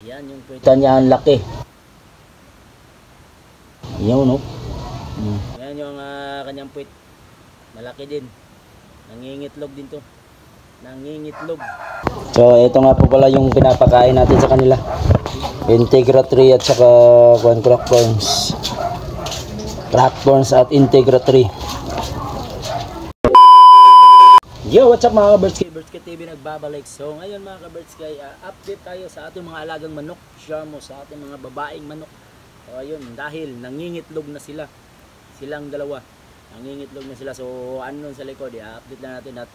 Yan yung puwita niya, ang laki. Yan no. Yan yung kanyang puwit. Malaki din. Nangingitlog din to. Nangingitlog. So ito nga po pala yung pinapakain natin sa kanila. Integra 3 at saka crack corns. Crack corns at Integra 3. Yo, what's up mga ka-Birdski? Birdski TV nagbabalik. So ngayon mga ka-Birdski, update tayo sa ating mga alagang manok. Share mo sa ating mga babaeng manok. So ayun, dahil nangingitlog na sila. Silang dalawa. Nangingitlog na sila. So ano sa likod, update lang natin at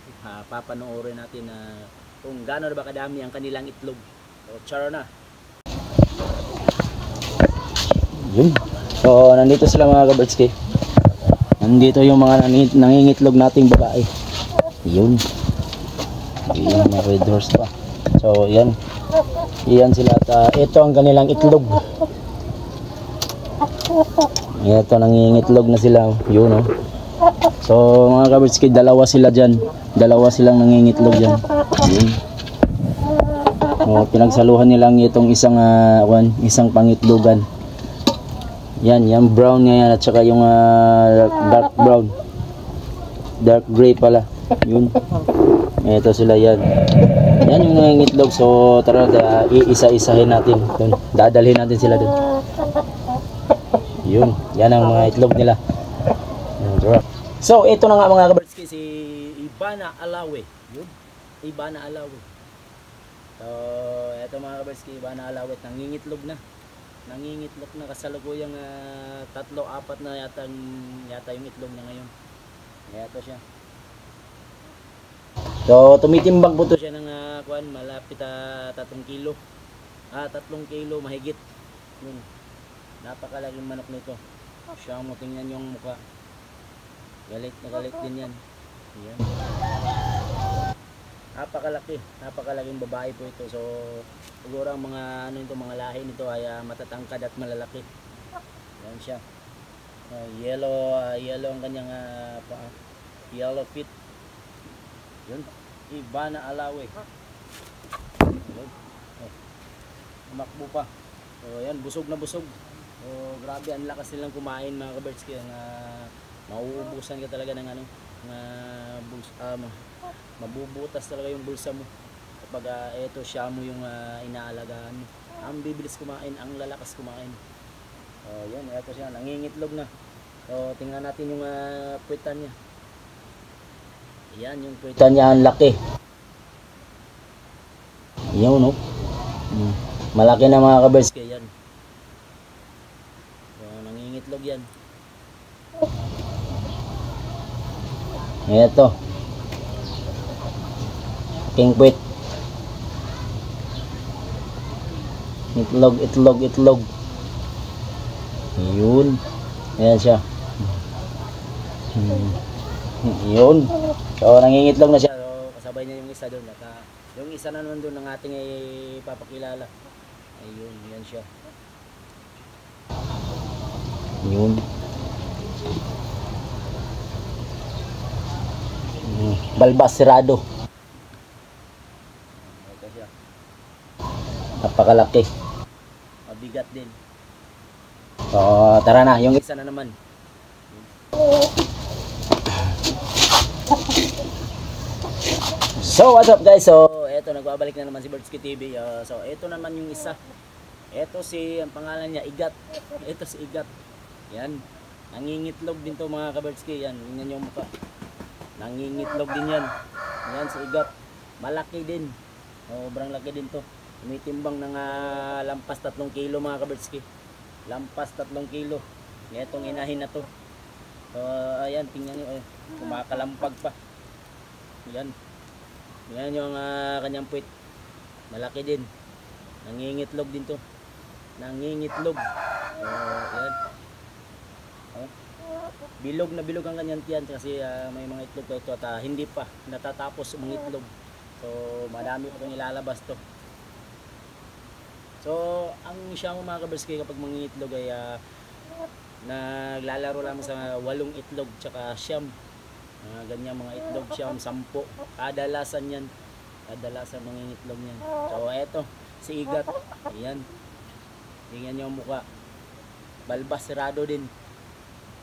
papanoorin natin kung gaano na ba kadami ang kanilang itlog. So charo na. Yun. So nandito sila mga ka-Birdski. Nandito yung mga nangingitlog nating babae. Yun. Yung mga red horse pa. So yan. Yan sila at ito ang kanilang itlog. Ito nangingitlog na sila. Yun oh. So mga ka-Birdski, dalawa sila dyan. Dalawa silang nangingitlog dyan. Yun. Pinagsaluhan nilang itong isang pangitlogan. Yan, yung brown nga yan at saka yung dark brown. Dark gray pala. Yun. Ito sila yan. Yan yung nangingitlog. So tara, iisa-isahin natin. Dun. Dadalhin natin sila dun. Yun. Yan ang mga itlog nila. So ito na nga mga ka-Birdski, si Ivana Alawe. Yun. Ivana Alawe. So ito mga ka-Birdski, Ivana Alawe. Nangingitlog na. Nangingitlog na kasalukuyang 3-4 na yata yung itlog niya ngayon. Ito siya. So tumitimbang po to siya ng malapit 3 kilo. 3 kilo mahigit. Yun. Napakalaking manok nito. Siya mo, tingnan yung mukha. Galit na galit din yan. Yan. Napakalaking babae po ito. So siguro ang mga mga lahi nito ay matatangkad at malalaki. Yan siya. Yellow ang kanyang paa. Yellow feet. Yun. Ivana Alawe. Umakbo pa. So yan, busog na busog. So grabe, ang lakas nilang kumain mga ka-Birdski. Mauubusan ka talaga ng mabubutas talaga yung bulsa mo kapag eto siya mo yung inaalagaan mo. Ang bibilis kumain, ang lalakas kumain. Yan, eto siya, nangingitlog na. So tingnan natin yung puwitan niya. Yan yung puwitan niya, ang laki. Yan no. Malaki na mga ka-Birdski yan. So nangingitlog yan. Ito. King puwit. Itlog. Yun. Ayan siya. Yun. So nangingitlog na siya. So kasabay niya yung isa doon. At yung isa na naman doon ng ating ipapakilala. Ayun, yan siya. Yun. Balbas sirado. Ito siya. Napakalaki. Mabigat din. So tara na, yung isa na naman. So what's up guys? So eto, nagbabalik na naman si Birdski TV. So eto naman yung isa. Eto ang pangalan niya Igat. Eto si Igat. Yan. Nangingitlog din to mga ka-Birdski. Yan, tingnan yung mukha. Nangingitlog din yan. Yan si Igat. Malaki din. Sobrang laki din to. Tumitimbang ng lampas 3 kilo mga ka-Birdski. Lampas 3 kilo. Etong inahin na to. So ayan, tingnan nyo. Kumakalampag pa. Yan. Yan yung kanyang puwit. Malaki din. Nangingitlog din to. Nangingitlog. Yan. Bilog na bilog ang kanyang tiyan kasi may mga itlog ito at hindi pa natatapos mga itlog. So madami pa itong ilalabas to. So ang siya mo mga ka-Birdski kapag mangingitlog ay naglalaro lamang sa 8 itlog tsaka siyam. Ganyan mga itlog siyam, 10. Kadalasan yan. Kadalasan mangingitlog niyan. So eto, si Igat. Ayan. Tingnan nyo ang mukha. Balbasirado din.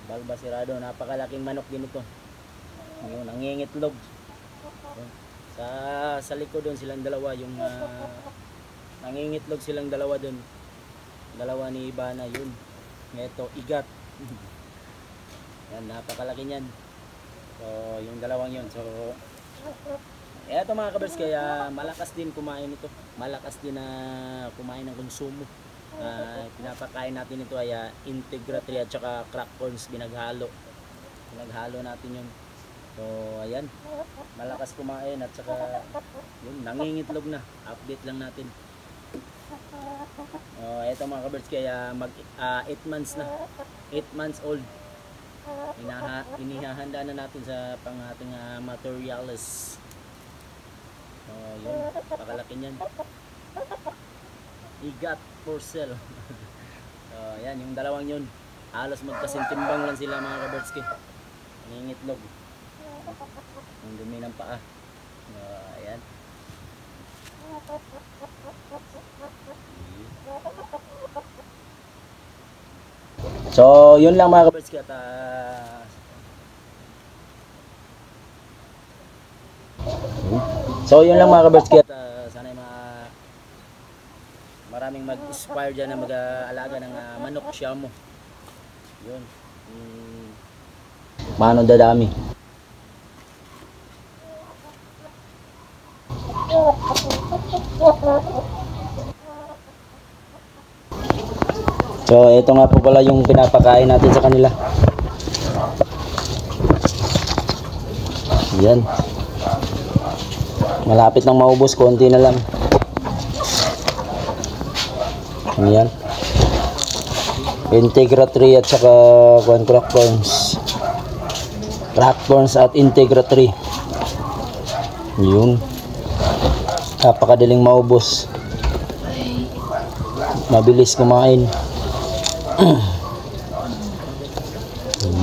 Balbasirado. Napakalaking manok din ito. Yun, nangingitlog. Sa likod doon silang dalawa. Yung nangingitlog silang dalawa doon. Dalawa ni Ivana yun. Ito, Igat. Yan, napakalaki niyan. So, yung dalawang yun. So, eto mga kabers, kaya malakas din kumain ito. Malakas din na kumain ng konsumo. Pinapakain natin ito ay Integra 3 at saka crack corns binaghalo. Binaghalo natin yun. So, ayan. Malakas kumain at saka yun, nangingitlog na. Update lang natin. Eto mga kabers, kaya 8 months na. 8 months old. Inihahanda na natin sa pang ating materials. So, yun. Pakalaki niyan. Igat for sale. So, ayan. Yung dalawang yun. Halos magkasintimbang lang sila mga kabertski. Nangingitlog. Ang dumi ng paa. So, ayan. So, yun lang mga kabertski at so, yun lang mga kabertski at sana maraming mag-inspire dyan na mag-aalaga ng manok siya mo. Yun. Manong dadami. So, ito nga po pala yung pinapakain natin sa kanila. Yan. Malapit nang maubos, konti na lang. Yan. Integra 3 at saka crack corns. Crack corns at Integra 3. Yun. Napakadaling maubos. Mabilis kumain.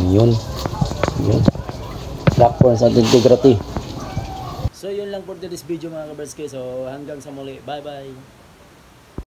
Yun. Crack corns at Integra 3. So yun lang for today's video mga kabertski. So hanggang sa muli. Bye bye.